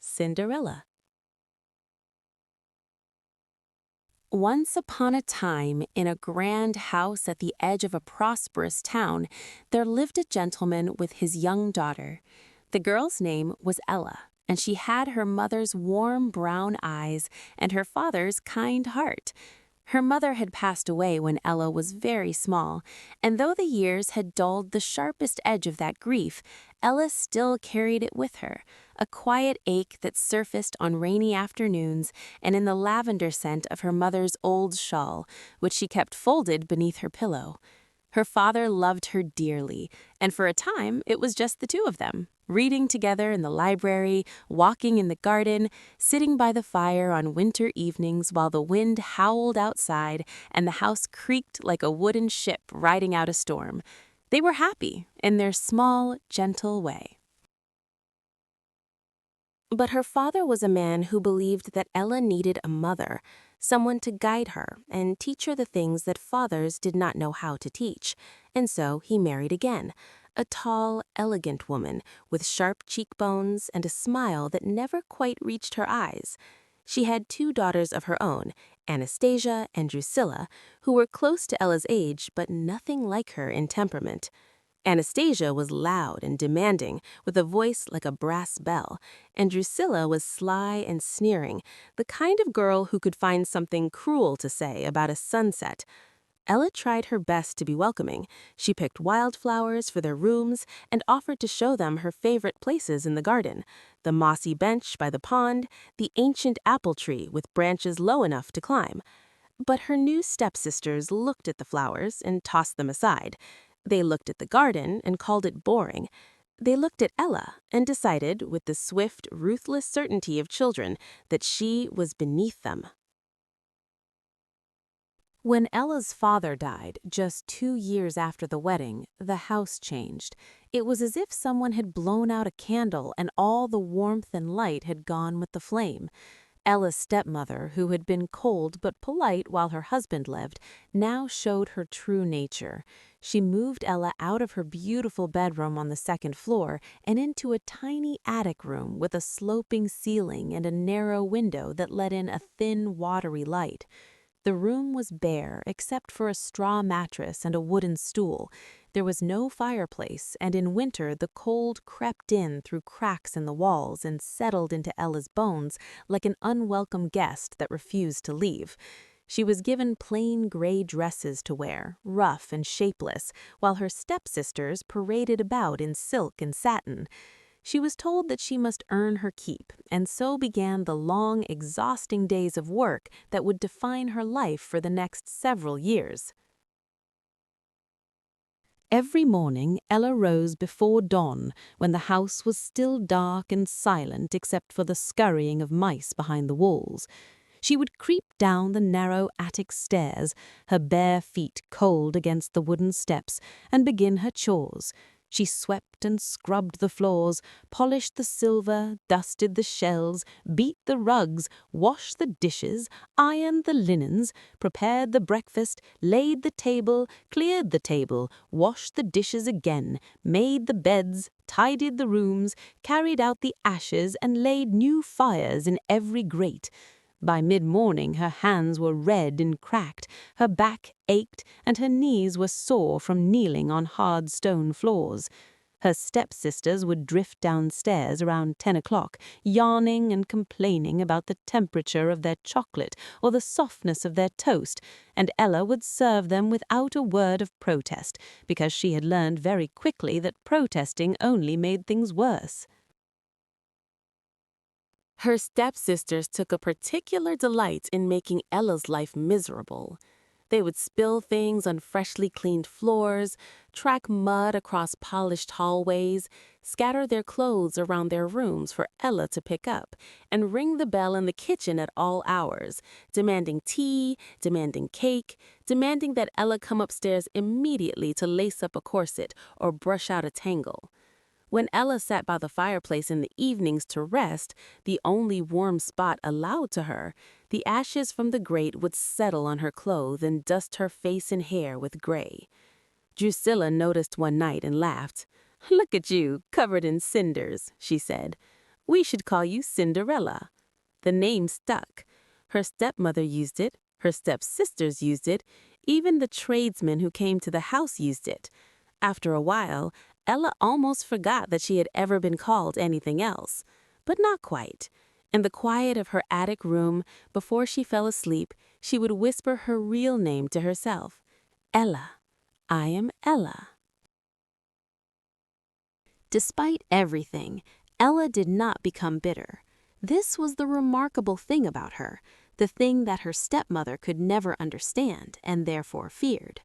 Cinderella. Once upon a time, in a grand house at the edge of a prosperous town, there lived a gentleman with his young daughter. The girl's name was Ella, and she had her mother's warm brown eyes and her father's kind heart. Her mother had passed away when Ella was very small, and though the years had dulled the sharpest edge of that grief, Ella still carried it with her, a quiet ache that surfaced on rainy afternoons and in the lavender scent of her mother's old shawl, which she kept folded beneath her pillow. Her father loved her dearly, and for a time it was just the two of them, reading together in the library, walking in the garden, sitting by the fire on winter evenings while the wind howled outside and the house creaked like a wooden ship riding out a storm. They were happy in their small, gentle way. But her father was a man who believed that Ella needed a mother, someone to guide her and teach her the things that fathers did not know how to teach, and so he married again, a tall, elegant woman with sharp cheekbones and a smile that never quite reached her eyes. She had two daughters of her own, Anastasia and Drusilla, who were close to Ella's age but nothing like her in temperament. Anastasia was loud and demanding, with a voice like a brass bell, and Drusilla was sly and sneering, the kind of girl who could find something cruel to say about a sunset. Ella tried her best to be welcoming. She picked wildflowers for their rooms and offered to show them her favorite places in the garden, the mossy bench by the pond, the ancient apple tree with branches low enough to climb. But her new stepsisters looked at the flowers and tossed them aside. They looked at the garden and called it boring. They looked at Ella and decided, with the swift, ruthless certainty of children, that she was beneath them. When Ella's father died, just 2 years after the wedding, the house changed. It was as if someone had blown out a candle and all the warmth and light had gone with the flame. Ella's stepmother, who had been cold but polite while her husband lived, now showed her true nature. She moved Ella out of her beautiful bedroom on the second floor and into a tiny attic room with a sloping ceiling and a narrow window that let in a thin, watery light. The room was bare except for a straw mattress and a wooden stool. There was no fireplace, and in winter the cold crept in through cracks in the walls and settled into Ella's bones like an unwelcome guest that refused to leave. She was given plain gray dresses to wear, rough and shapeless, while her stepsisters paraded about in silk and satin. She was told that she must earn her keep, and so began the long, exhausting days of work that would define her life for the next several years. Every morning, Ella rose before dawn, when the house was still dark and silent except for the scurrying of mice behind the walls. She would creep down the narrow attic stairs, her bare feet cold against the wooden steps, and begin her chores. She swept and scrubbed the floors, polished the silver, dusted the shells, beat the rugs, washed the dishes, ironed the linens, prepared the breakfast, laid the table, cleared the table, washed the dishes again, made the beds, tidied the rooms, carried out the ashes, and laid new fires in every grate. By mid-morning her hands were red and cracked, her back ached, and her knees were sore from kneeling on hard stone floors. Her stepsisters would drift downstairs around 10 o'clock, yawning and complaining about the temperature of their chocolate or the softness of their toast, and Ella would serve them without a word of protest, because she had learned very quickly that protesting only made things worse. Her stepsisters took a particular delight in making Ella's life miserable. They would spill things on freshly cleaned floors, track mud across polished hallways, scatter their clothes around their rooms for Ella to pick up, and ring the bell in the kitchen at all hours, demanding tea, demanding cake, demanding that Ella come upstairs immediately to lace up a corset or brush out a tangle. When Ella sat by the fireplace in the evenings to rest, the only warm spot allowed to her, the ashes from the grate would settle on her clothes and dust her face and hair with gray. Drusilla noticed one night and laughed. "Look at you, covered in cinders," she said. We should call you Cinderella." The name stuck. Her stepmother used it, her stepsisters used it, even the tradesmen who came to the house used it. After a while, Ella almost forgot that she had ever been called anything else. But not quite. In the quiet of her attic room, before she fell asleep, she would whisper her real name to herself. Ella. I am Ella. Despite everything, Ella did not become bitter. This was the remarkable thing about her, the thing that her stepmother could never understand and therefore feared.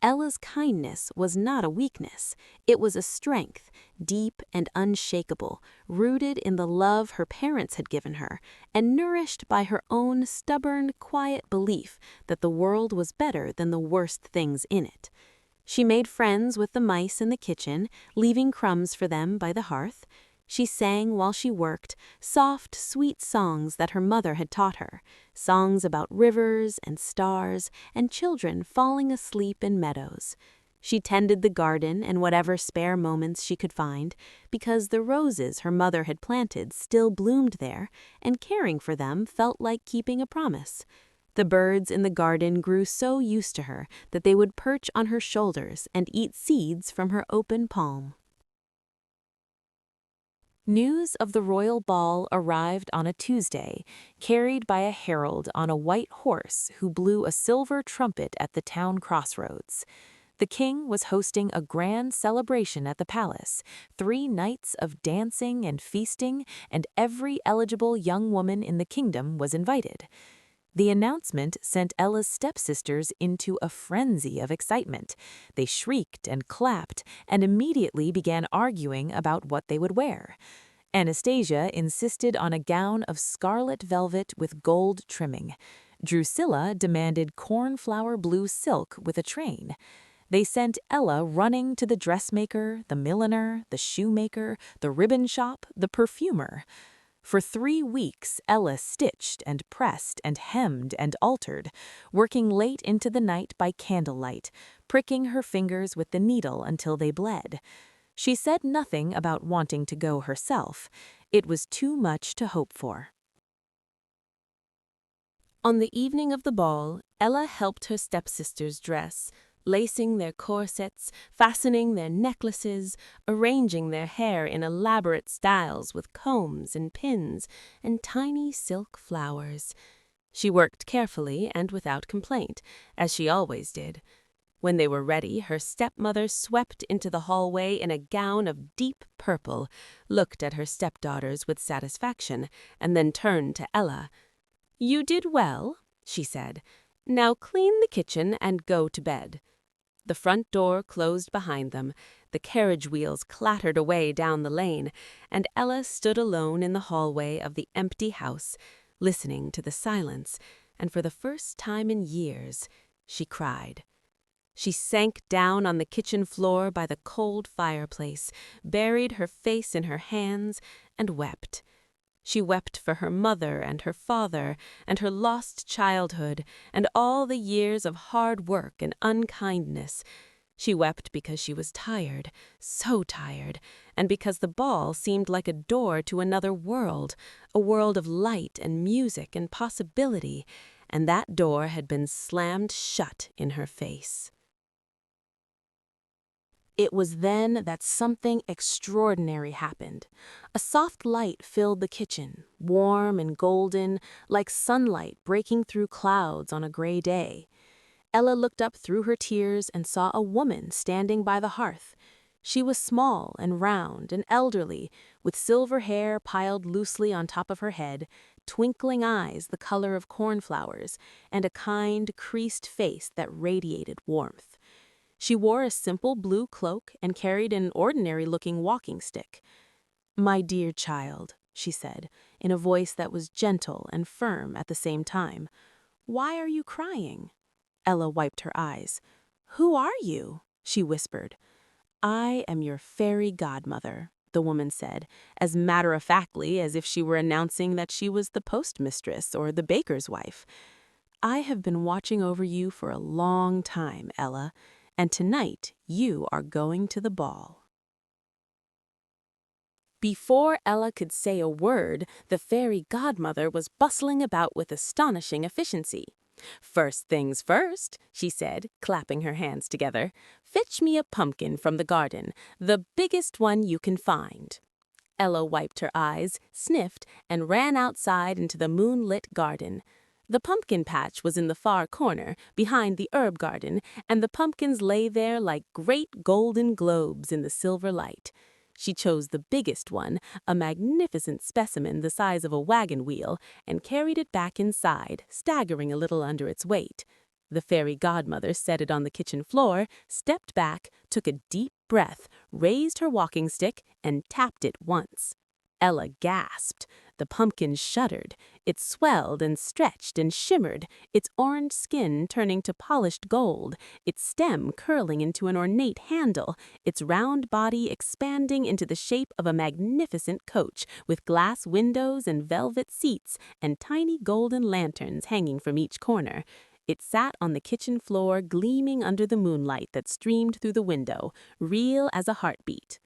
Ella's kindness was not a weakness. It was a strength, deep and unshakable, rooted in the love her parents had given her, and nourished by her own stubborn, quiet belief that the world was better than the worst things in it. She made friends with the mice in the kitchen, leaving crumbs for them by the hearth. She sang while she worked, soft, sweet songs that her mother had taught her, songs about rivers and stars and children falling asleep in meadows. She tended the garden and whatever spare moments she could find, because the roses her mother had planted still bloomed there, and caring for them felt like keeping a promise. The birds in the garden grew so used to her that they would perch on her shoulders and eat seeds from her open palm. News of the royal ball arrived on a Tuesday, carried by a herald on a white horse who blew a silver trumpet at the town crossroads. The king was hosting a grand celebration at the palace, 3 nights of dancing and feasting, and every eligible young woman in the kingdom was invited. The announcement sent Ella's stepsisters into a frenzy of excitement. They shrieked and clapped and immediately began arguing about what they would wear. Anastasia insisted on a gown of scarlet velvet with gold trimming. Drusilla demanded cornflower blue silk with a train. They sent Ella running to the dressmaker, the milliner, the shoemaker, the ribbon shop, the perfumer. For 3 weeks, Ella stitched and pressed and hemmed and altered, working late into the night by candlelight, pricking her fingers with the needle until they bled. She said nothing about wanting to go herself. It was too much to hope for. On the evening of the ball, Ella helped her stepsisters dress, lacing their corsets, fastening their necklaces, arranging their hair in elaborate styles with combs and pins and tiny silk flowers. She worked carefully and without complaint, as she always did. When they were ready, her stepmother swept into the hallway in a gown of deep purple, looked at her stepdaughters with satisfaction, and then turned to Ella. "You did well," she said. "Now clean the kitchen and go to bed." The front door closed behind them, the carriage wheels clattered away down the lane, and Ella stood alone in the hallway of the empty house, listening to the silence, and for the first time in years, she cried. She sank down on the kitchen floor by the cold fireplace, buried her face in her hands, and wept. She wept for her mother and her father, and her lost childhood, and all the years of hard work and unkindness. She wept because she was tired, so tired, and because the ball seemed like a door to another world, a world of light and music and possibility, and that door had been slammed shut in her face. It was then that something extraordinary happened. A soft light filled the kitchen, warm and golden, like sunlight breaking through clouds on a gray day. Ella looked up through her tears and saw a woman standing by the hearth. She was small and round and elderly, with silver hair piled loosely on top of her head, twinkling eyes the color of cornflowers, and a kind, creased face that radiated warmth. She wore a simple blue cloak and carried an ordinary-looking walking stick. "My dear child," she said, in a voice that was gentle and firm at the same time, "why are you crying?" Ella wiped her eyes. "Who are you?" she whispered. "I am your fairy godmother," the woman said, as matter-of-factly as if she were announcing that she was the postmistress or the baker's wife. "I have been watching over you for a long time, Ella, and tonight you are going to the ball." Before Ella could say a word, the fairy godmother was bustling about with astonishing efficiency. "First things first," she said, clapping her hands together. "Fetch me a pumpkin from the garden, the biggest one you can find." Ella wiped her eyes, sniffed, and ran outside into the moonlit garden. The pumpkin patch was in the far corner, behind the herb garden, and the pumpkins lay there like great golden globes in the silver light. She chose the biggest one, a magnificent specimen the size of a wagon wheel, and carried it back inside, staggering a little under its weight. The fairy godmother set it on the kitchen floor, stepped back, took a deep breath, raised her walking stick, and tapped it once. Ella gasped. The pumpkin shuddered. It swelled and stretched and shimmered, its orange skin turning to polished gold, its stem curling into an ornate handle, its round body expanding into the shape of a magnificent coach with glass windows and velvet seats and tiny golden lanterns hanging from each corner. It sat on the kitchen floor, gleaming under the moonlight that streamed through the window, real as a heartbeat.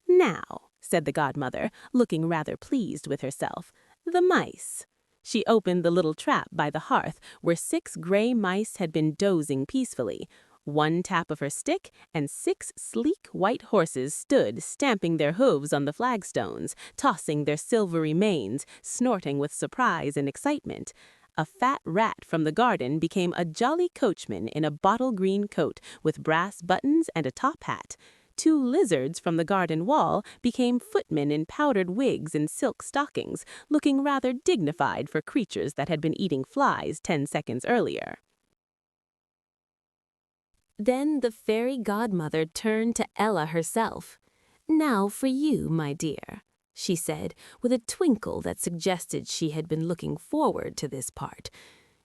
"Now," said the godmother, looking rather pleased with herself, "the mice." She opened the little trap by the hearth, where 6 gray mice had been dozing peacefully. One tap of her stick, and 6 sleek white horses stood stamping their hooves on the flagstones, tossing their silvery manes, snorting with surprise and excitement. A fat rat from the garden became a jolly coachman in a bottle-green coat with brass buttons and a top hat. 2 lizards from the garden wall became footmen in powdered wigs and silk stockings, looking rather dignified for creatures that had been eating flies 10 seconds earlier. Then the fairy godmother turned to Ella herself. "Now for you, my dear," she said, with a twinkle that suggested she had been looking forward to this part.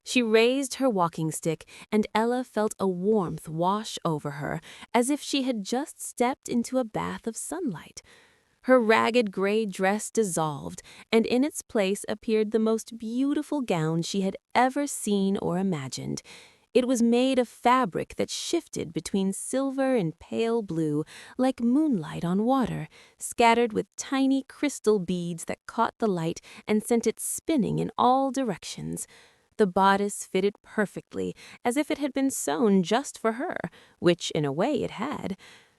She raised her walking stick, and Ella felt a warmth wash over her, as if she had just stepped into a bath of sunlight. Her ragged gray dress dissolved, and in its place appeared the most beautiful gown she had ever seen or imagined. It was made of fabric that shifted between silver and pale blue, like moonlight on water, scattered with tiny crystal beads that caught the light and sent it spinning in all directions. The bodice fitted perfectly, as if it had been sewn just for her, which in a way it had.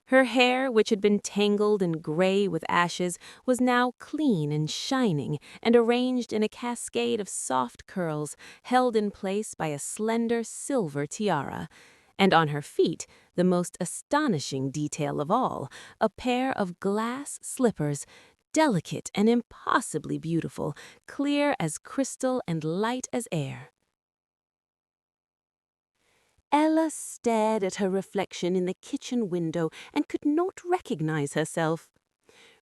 Her hair, which had been tangled and gray with ashes, was now clean and shining and arranged in a cascade of soft curls, held in place by a slender silver tiara. And on her feet, the most astonishing detail of all, a pair of glass slippers, delicate and impossibly beautiful, clear as crystal and light as air. Ella stared at her reflection in the kitchen window and could not recognize herself.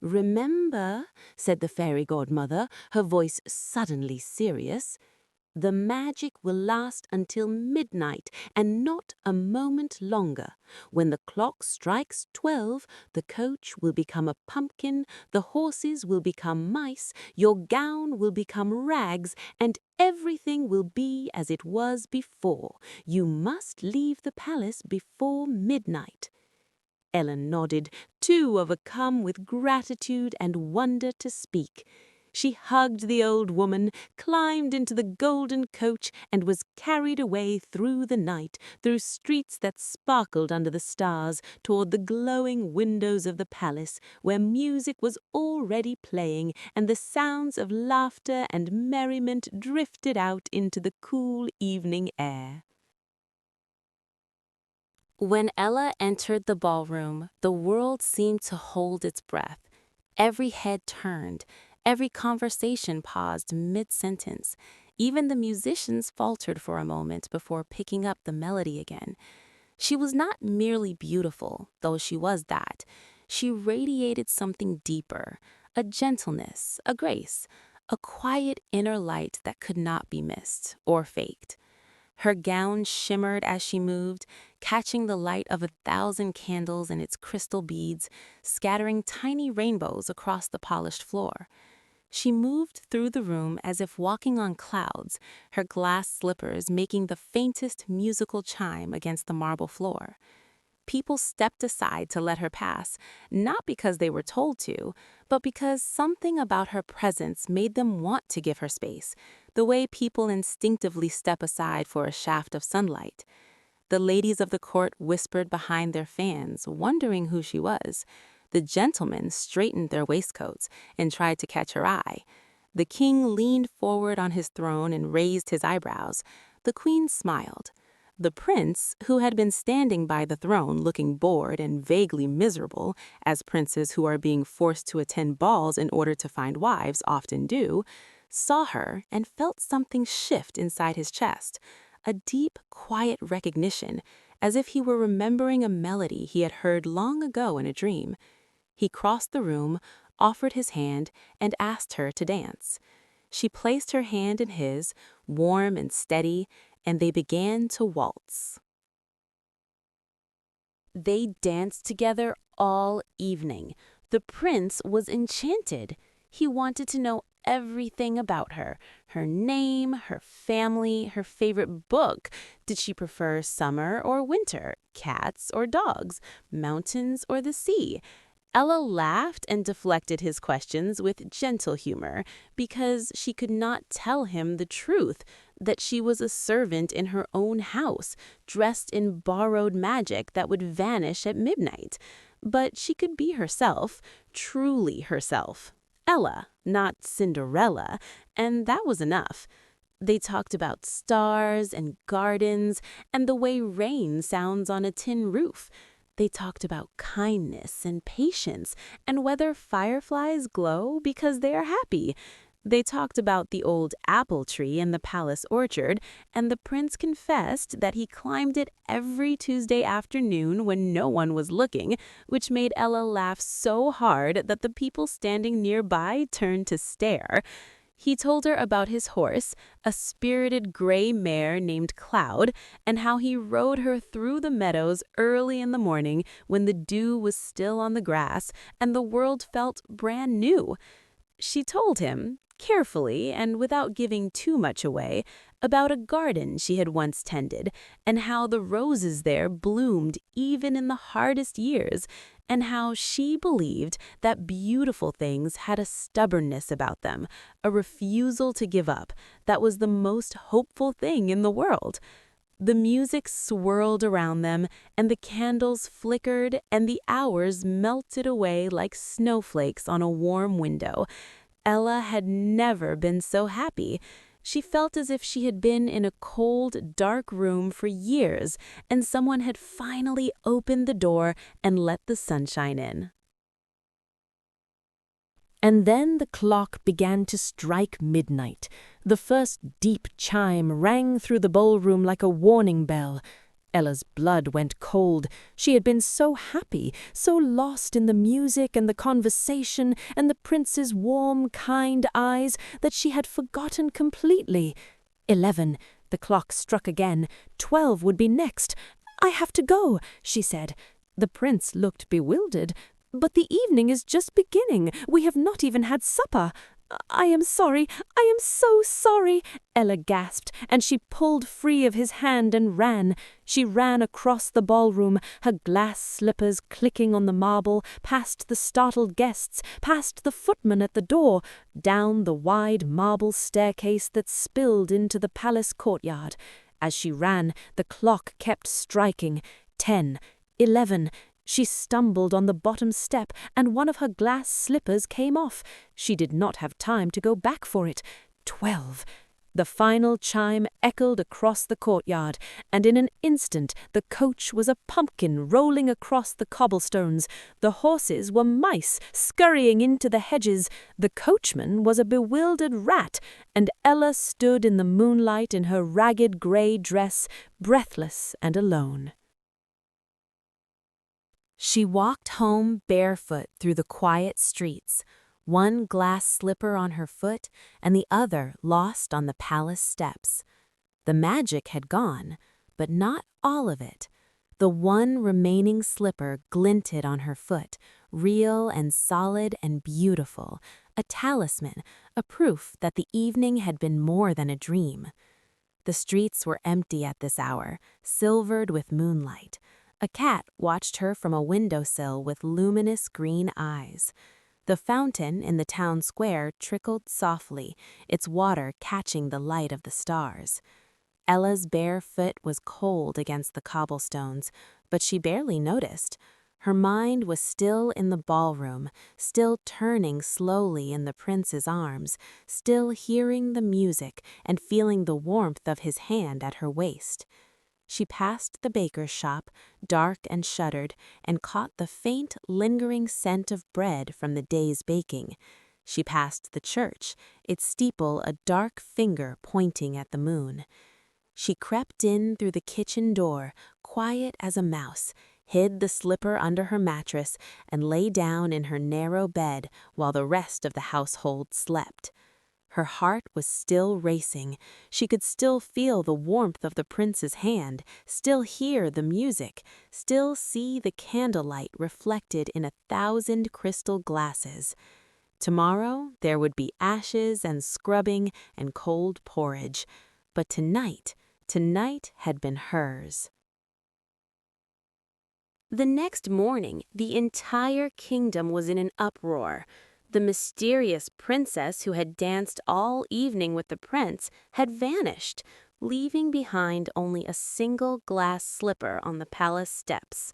"Remember," said the fairy godmother, her voice suddenly serious, "the magic will last until midnight and not a moment longer. When the clock strikes 12, the coach will become a pumpkin, the horses will become mice, your gown will become rags, and everything will be as it was before. You must leave the palace before midnight." Ellen nodded, too overcome with gratitude and wonder to speak. She hugged the old woman, climbed into the golden coach, and was carried away through the night, through streets that sparkled under the stars, toward the glowing windows of the palace, where music was already playing, and the sounds of laughter and merriment drifted out into the cool evening air. When Ella entered the ballroom, the world seemed to hold its breath. Every head turned. Every conversation paused mid-sentence. Even the musicians faltered for a moment before picking up the melody again. She was not merely beautiful, though she was that. She radiated something deeper, a gentleness, a grace, a quiet inner light that could not be missed or faked. Her gown shimmered as she moved, catching the light of 1,000 candles and its crystal beads, scattering tiny rainbows across the polished floor. She moved through the room as if walking on clouds, her glass slippers making the faintest musical chime against the marble floor. People stepped aside to let her pass, not because they were told to, but because something about her presence made them want to give her space, the way people instinctively step aside for a shaft of sunlight. The ladies of the court whispered behind their fans, wondering who she was. The gentlemen straightened their waistcoats and tried to catch her eye. The king leaned forward on his throne and raised his eyebrows. The queen smiled. The prince, who had been standing by the throne looking bored and vaguely miserable, as princes who are being forced to attend balls in order to find wives often do, saw her and felt something shift inside his chest, a deep, quiet recognition, as if he were remembering a melody he had heard long ago in a dream. He crossed the room, offered his hand, and asked her to dance. She placed her hand in his, warm and steady, and they began to waltz. They danced together all evening. The prince was enchanted. He wanted to know everything about her: her name, her family, her favorite book. Did she prefer summer or winter, cats or dogs, mountains or the sea? Ella laughed and deflected his questions with gentle humor because she could not tell him the truth, that she was a servant in her own house, dressed in borrowed magic that would vanish at midnight. But she could be herself, truly herself. Ella, not Cinderella, and that was enough. They talked about stars and gardens and the way rain sounds on a tin roof. They talked about kindness and patience and whether fireflies glow because they are happy. They talked about the old apple tree in the palace orchard, and the prince confessed that he climbed it every Tuesday afternoon when no one was looking, which made Ella laugh so hard that the people standing nearby turned to stare. He told her about his horse, a spirited gray mare named Cloud, and how he rode her through the meadows early in the morning when the dew was still on the grass and the world felt brand new. She told him, carefully and without giving too much away, about a garden she had once tended and how the roses there bloomed even in the hardest years, and how she believed that beautiful things had a stubbornness about them, a refusal to give up, that was the most hopeful thing in the world. The music swirled around them, and the candles flickered, and the hours melted away like snowflakes on a warm window. Ella had never been so happy. She felt as if she had been in a cold, dark room for years, and someone had finally opened the door and let the sunshine in. And then the clock began to strike midnight. The first deep chime rang through the ballroom like a warning bell. Ella's blood went cold. She had been so happy, so lost in the music and the conversation and the prince's warm, kind eyes that she had forgotten completely. 11. The clock struck again. 12 would be next. "I have to go," she said. The prince looked bewildered. "But the evening is just beginning. We have not even had supper." "I am sorry. I am so sorry," Ella gasped, and she pulled free of his hand and ran. She ran across the ballroom, her glass slippers clicking on the marble, past the startled guests, past the footman at the door, down the wide marble staircase that spilled into the palace courtyard. As she ran, the clock kept striking. 10, 11. She stumbled on the bottom step, and one of her glass slippers came off. She did not have time to go back for it. 12. The final chime echoed across the courtyard, and in an instant the coach was a pumpkin rolling across the cobblestones. The horses were mice scurrying into the hedges. The coachman was a bewildered rat, and Ella stood in the moonlight in her ragged grey dress, breathless and alone. She walked home barefoot through the quiet streets, one glass slipper on her foot and the other lost on the palace steps. The magic had gone, but not all of it. The one remaining slipper glinted on her foot, real and solid and beautiful, a talisman, a proof that the evening had been more than a dream. The streets were empty at this hour, silvered with moonlight. A cat watched her from a windowsill with luminous green eyes. The fountain in the town square trickled softly, its water catching the light of the stars. Ella's bare foot was cold against the cobblestones, but she barely noticed. Her mind was still in the ballroom, still turning slowly in the prince's arms, still hearing the music and feeling the warmth of his hand at her waist. She passed the baker's shop, dark and shuttered, and caught the faint, lingering scent of bread from the day's baking. She passed the church, its steeple a dark finger pointing at the moon. She crept in through the kitchen door, quiet as a mouse, hid the slipper under her mattress, and lay down in her narrow bed while the rest of the household slept. Her heart was still racing. She could still feel the warmth of the prince's hand, still hear the music, still see the candlelight reflected in 1,000 crystal glasses. Tomorrow there would be ashes and scrubbing and cold porridge. But tonight had been hers. The next morning, the entire kingdom was in an uproar. The mysterious princess who had danced all evening with the prince had vanished, leaving behind only a single glass slipper on the palace steps.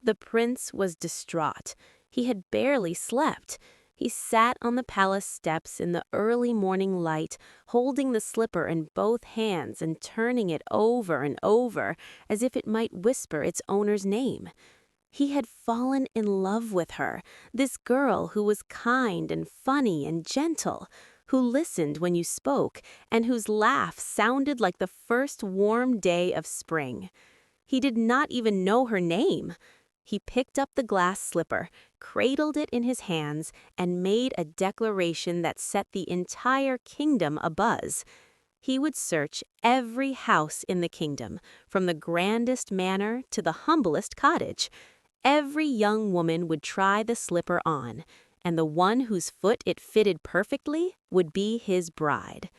The prince was distraught. He had barely slept. He sat on the palace steps in the early morning light, holding the slipper in both hands and turning it over and over as if it might whisper its owner's name. He had fallen in love with her, this girl who was kind and funny and gentle, who listened when you spoke, and whose laugh sounded like the first warm day of spring. He did not even know her name. He picked up the glass slipper, cradled it in his hands, and made a declaration that set the entire kingdom abuzz. He would search every house in the kingdom, from the grandest manor to the humblest cottage. Every young woman would try the slipper on, and the one whose foot it fitted perfectly would be his bride.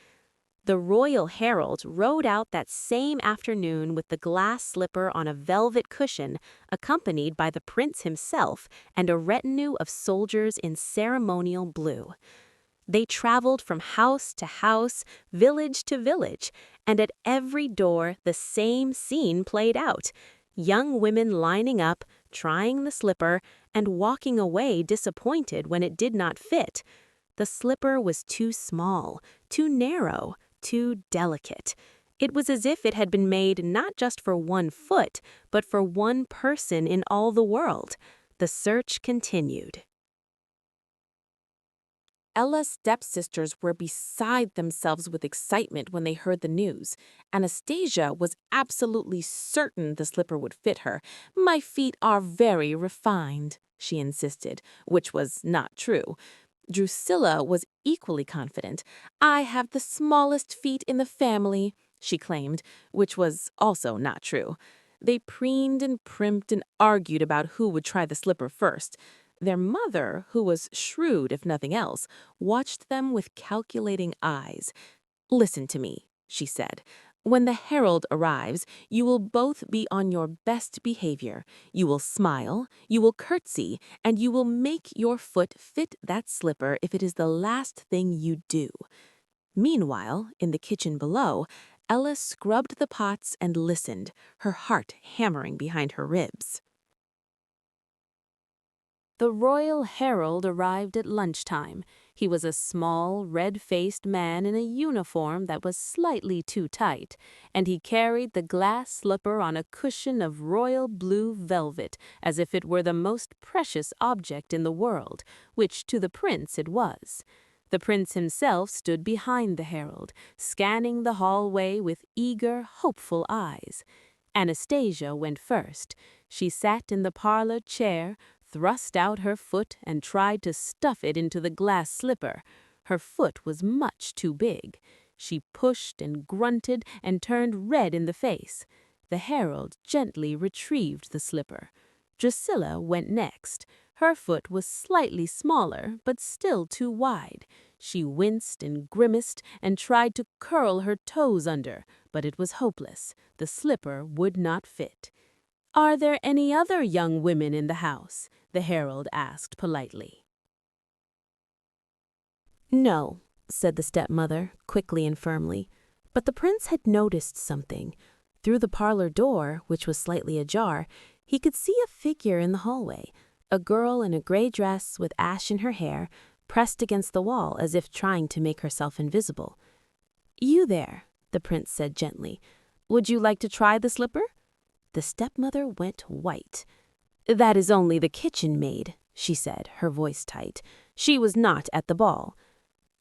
The Royal Herald rode out that same afternoon with the glass slipper on a velvet cushion, accompanied by the prince himself and a retinue of soldiers in ceremonial blue. They traveled from house to house, village to village, and at every door the same scene played out. Young women lining up, trying the slipper, and walking away disappointed when it did not fit. The slipper was too small, too narrow, too delicate. It was as if it had been made not just for one foot, but for one person in all the world. The search continued. Ella's stepsisters were beside themselves with excitement when they heard the news. Anastasia was absolutely certain the slipper would fit her. "My feet are very refined," she insisted, which was not true. Drusilla was equally confident. "I have the smallest feet in the family," she claimed, which was also not true. They preened and primped and argued about who would try the slipper first. Their mother, who was shrewd if nothing else, watched them with calculating eyes. "Listen to me," she said. "When the herald arrives, you will both be on your best behavior. You will smile, you will curtsy, and you will make your foot fit that slipper if it is the last thing you do." Meanwhile, in the kitchen below, Ella scrubbed the pots and listened, her heart hammering behind her ribs. The Royal Herald arrived at lunchtime. He was a small, red-faced man in a uniform that was slightly too tight, and he carried the glass slipper on a cushion of royal blue velvet as if it were the most precious object in the world, which to the prince it was. The prince himself stood behind the herald, scanning the hallway with eager, hopeful eyes. Anastasia went first. She sat in the parlor chair, thrust out her foot and tried to stuff it into the glass slipper. Her foot was much too big. She pushed and grunted and turned red in the face. The herald gently retrieved the slipper. Drusilla went next. Her foot was slightly smaller, but still too wide. She winced and grimaced and tried to curl her toes under, but it was hopeless. The slipper would not fit. "Are there any other young women in the house?" the herald asked politely. "No," said the stepmother, quickly and firmly. But the prince had noticed something. Through the parlor door, which was slightly ajar, he could see a figure in the hallway, a girl in a gray dress with ash in her hair, pressed against the wall as if trying to make herself invisible. "You there," the prince said gently. "Would you like to try the slipper?" The stepmother went white. "That is only the kitchen maid," she said, her voice tight. "She was not at the ball."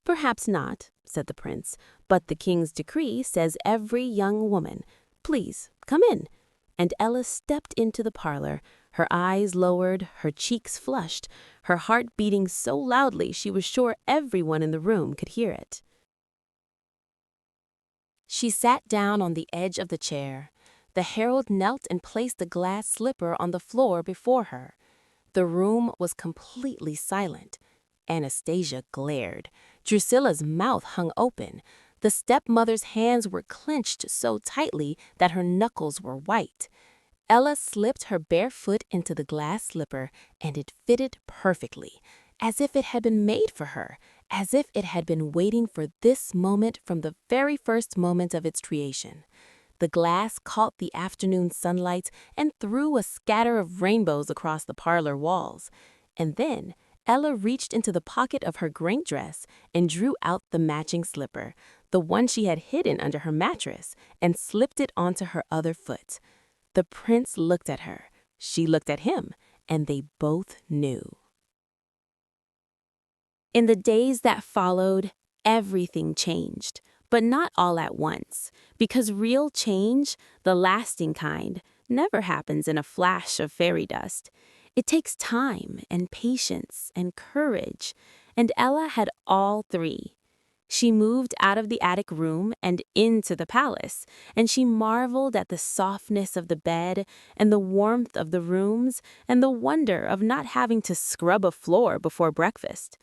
"Perhaps not," said the prince, "but the king's decree says every young woman. Please, come in." And Ella stepped into the parlor, her eyes lowered, her cheeks flushed, her heart beating so loudly she was sure everyone in the room could hear it. She sat down on the edge of the chair. The herald knelt and placed the glass slipper on the floor before her. The room was completely silent. Anastasia glared. Drusilla's mouth hung open. The stepmother's hands were clenched so tightly that her knuckles were white. Ella slipped her bare foot into the glass slipper, and it fitted perfectly, as if it had been made for her, as if it had been waiting for this moment from the very first moment of its creation. The glass caught the afternoon sunlight and threw a scatter of rainbows across the parlor walls. And then Ella reached into the pocket of her gray dress and drew out the matching slipper, the one she had hidden under her mattress, and slipped it onto her other foot. The prince looked at her, she looked at him, and they both knew. In the days that followed, everything changed, but not all at once, because real change, the lasting kind, never happens in a flash of fairy dust. It takes time and patience and courage, and Ella had all three. She moved out of the attic room and into the palace, and she marveled at the softness of the bed and the warmth of the rooms and the wonder of not having to scrub a floor before breakfast.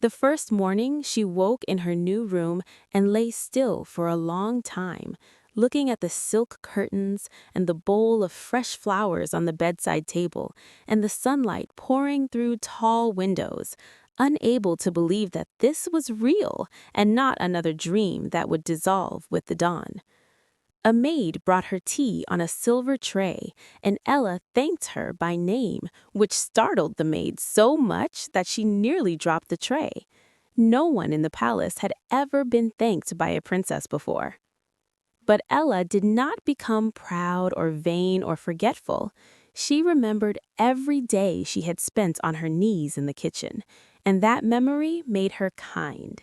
The first morning, she woke in her new room and lay still for a long time, looking at the silk curtains and the bowl of fresh flowers on the bedside table and the sunlight pouring through tall windows, unable to believe that this was real and not another dream that would dissolve with the dawn. A maid brought her tea on a silver tray, and Ella thanked her by name, which startled the maid so much that she nearly dropped the tray. No one in the palace had ever been thanked by a princess before. But Ella did not become proud or vain or forgetful. She remembered every day she had spent on her knees in the kitchen, and that memory made her kind.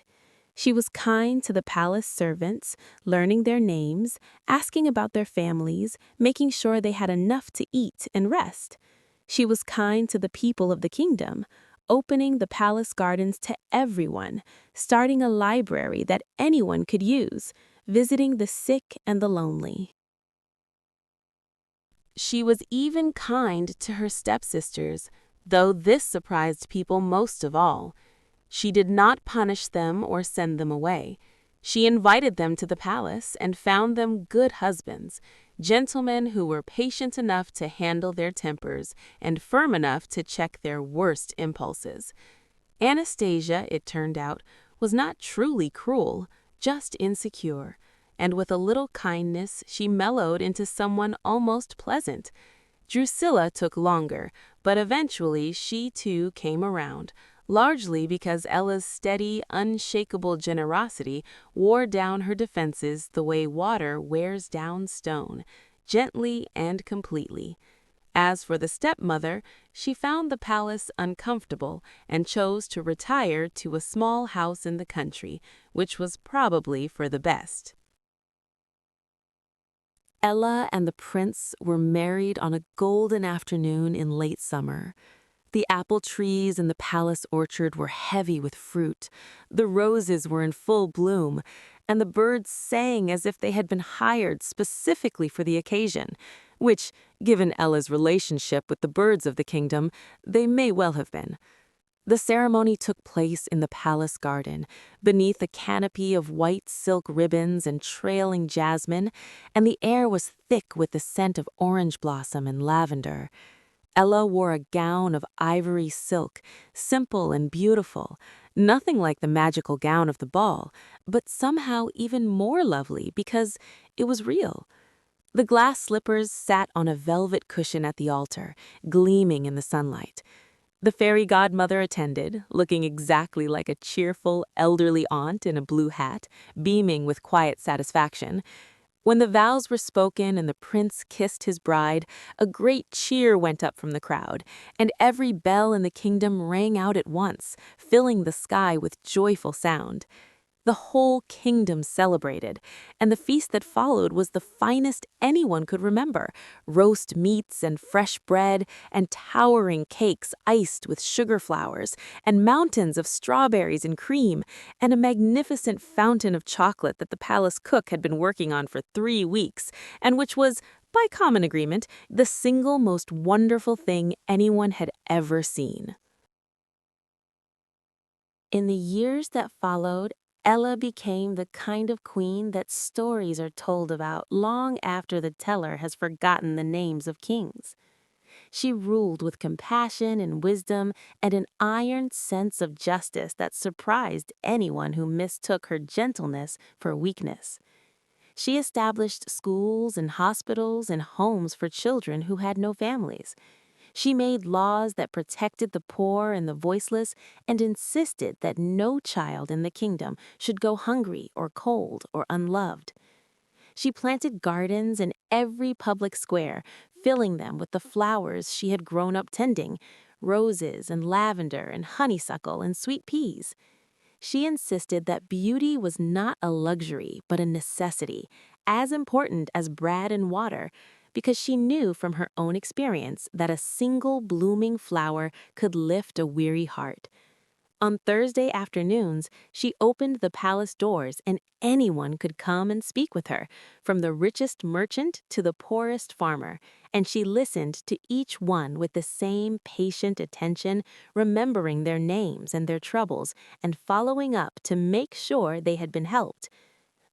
She was kind to the palace servants, learning their names, asking about their families, making sure they had enough to eat and rest. She was kind to the people of the kingdom, opening the palace gardens to everyone, starting a library that anyone could use, visiting the sick and the lonely. She was even kind to her stepsisters, though this surprised people most of all. She did not punish them or send them away. She invited them to the palace and found them good husbands, gentlemen who were patient enough to handle their tempers and firm enough to check their worst impulses. Anastasia, it turned out, was not truly cruel, just insecure, and with a little kindness she mellowed into someone almost pleasant. Drusilla took longer, but eventually she too came around, largely because Ella's steady, unshakable generosity wore down her defenses the way water wears down stone, gently and completely. As for the stepmother, she found the palace uncomfortable and chose to retire to a small house in the country, which was probably for the best. Ella and the prince were married on a golden afternoon in late summer. The apple trees in the palace orchard were heavy with fruit, the roses were in full bloom, and the birds sang as if they had been hired specifically for the occasion, which, given Ella's relationship with the birds of the kingdom, they may well have been. The ceremony took place in the palace garden, beneath a canopy of white silk ribbons and trailing jasmine, and the air was thick with the scent of orange blossom and lavender. Ella wore a gown of ivory silk, simple and beautiful, nothing like the magical gown of the ball, but somehow even more lovely because it was real. The glass slippers sat on a velvet cushion at the altar, gleaming in the sunlight. The fairy godmother attended, looking exactly like a cheerful, elderly aunt in a blue hat, beaming with quiet satisfaction. When the vows were spoken and the prince kissed his bride, a great cheer went up from the crowd, and every bell in the kingdom rang out at once, filling the sky with joyful sound. The whole kingdom celebrated, and the feast that followed was the finest anyone could remember: roast meats and fresh bread, and towering cakes iced with sugar flowers, and mountains of strawberries and cream, and a magnificent fountain of chocolate that the palace cook had been working on for 3 weeks, and which was, by common agreement, the single most wonderful thing anyone had ever seen. In the years that followed, Ella became the kind of queen that stories are told about long after the teller has forgotten the names of kings. She ruled with compassion and wisdom and an iron sense of justice that surprised anyone who mistook her gentleness for weakness. She established schools and hospitals and homes for children who had no families. She made laws that protected the poor and the voiceless and insisted that no child in the kingdom should go hungry or cold or unloved. She planted gardens in every public square, filling them with the flowers she had grown up tending: roses and lavender and honeysuckle and sweet peas. She insisted that beauty was not a luxury but a necessity, as important as bread and water, because she knew from her own experience that a single blooming flower could lift a weary heart. On Thursday afternoons, she opened the palace doors and anyone could come and speak with her, from the richest merchant to the poorest farmer, and she listened to each one with the same patient attention, remembering their names and their troubles, and following up to make sure they had been helped.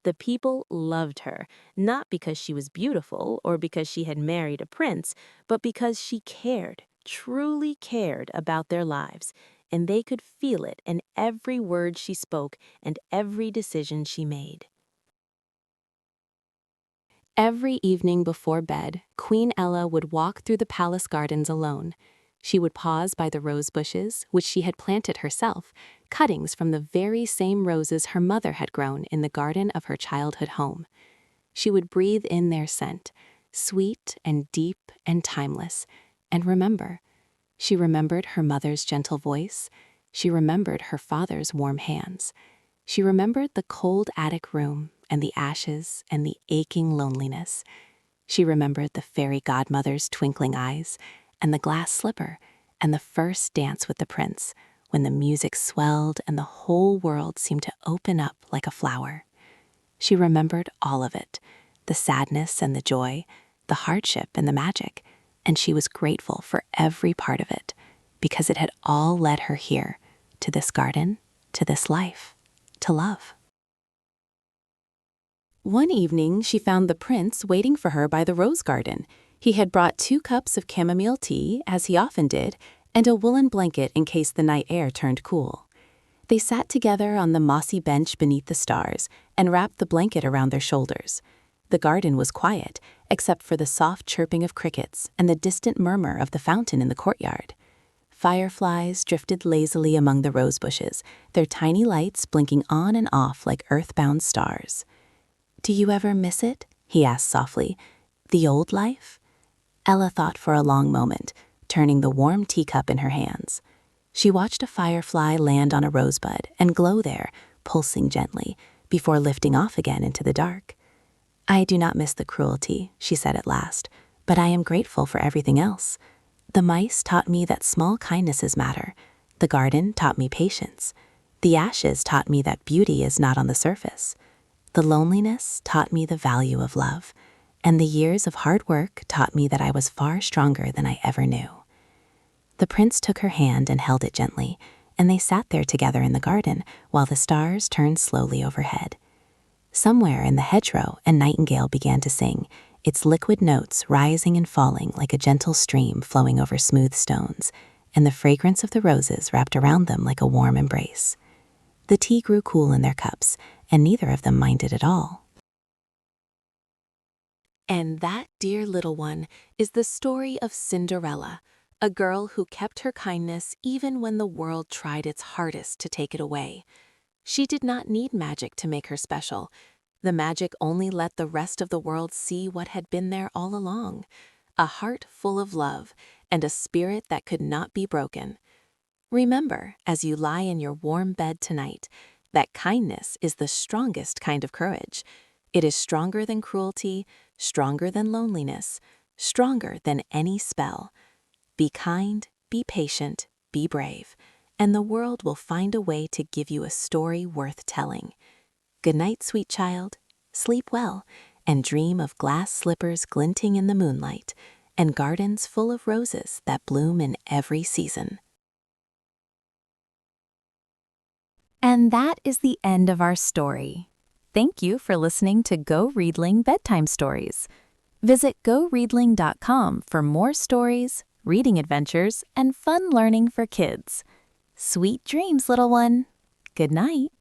The people loved her, not because she was beautiful or because she had married a prince, but because she cared, truly cared about their lives, and they could feel it in every word she spoke and every decision she made. Every evening before bed, Queen Ella would walk through the palace gardens alone. She would pause by the rose bushes, which she had planted herself, cuttings from the very same roses her mother had grown in the garden of her childhood home. She would breathe in their scent, sweet and deep and timeless, and remember. She remembered her mother's gentle voice. She remembered her father's warm hands. She remembered the cold attic room and the ashes and the aching loneliness. She remembered the fairy godmother's twinkling eyes and the glass slipper and the first dance with the prince, when the music swelled and the whole world seemed to open up like a flower. She remembered all of it, the sadness and the joy, the hardship and the magic, and she was grateful for every part of it, because it had all led her here, to this garden, to this life, to love. One evening, she found the prince waiting for her by the rose garden. He had brought 2 cups of chamomile tea, as he often did, and a woolen blanket in case the night air turned cool. They sat together on the mossy bench beneath the stars and wrapped the blanket around their shoulders. The garden was quiet, except for the soft chirping of crickets and the distant murmur of the fountain in the courtyard. Fireflies drifted lazily among the rose bushes, their tiny lights blinking on and off like earthbound stars. "Do you ever miss it?" he asked softly. "The old life?" Ella thought for a long moment, turning the warm teacup in her hands. She watched a firefly land on a rosebud and glow there, pulsing gently, before lifting off again into the dark. "I do not miss the cruelty," she said at last, "but I am grateful for everything else. The mice taught me that small kindnesses matter. The garden taught me patience. The ashes taught me that beauty is not on the surface. The loneliness taught me the value of love. And the years of hard work taught me that I was far stronger than I ever knew." The prince took her hand and held it gently, and they sat there together in the garden while the stars turned slowly overhead. Somewhere in the hedgerow, a nightingale began to sing, its liquid notes rising and falling like a gentle stream flowing over smooth stones, and the fragrance of the roses wrapped around them like a warm embrace. The tea grew cool in their cups, and neither of them minded at all. And that, dear little one, is the story of Cinderella, a girl who kept her kindness even when the world tried its hardest to take it away. She did not need magic to make her special. The magic only let the rest of the world see what had been there all along, a heart full of love and a spirit that could not be broken. Remember, as you lie in your warm bed tonight, that kindness is the strongest kind of courage. It is stronger than cruelty, stronger than loneliness, stronger than any spell. Be kind, be patient, be brave, and the world will find a way to give you a story worth telling. Good night, sweet child. Sleep well, and dream of glass slippers glinting in the moonlight, and gardens full of roses that bloom in every season. And that is the end of our story. Thank you for listening to GoReadling Bedtime Stories. Visit GoReadling.com for more stories, reading adventures, and fun learning for kids. Sweet dreams, little one. Good night.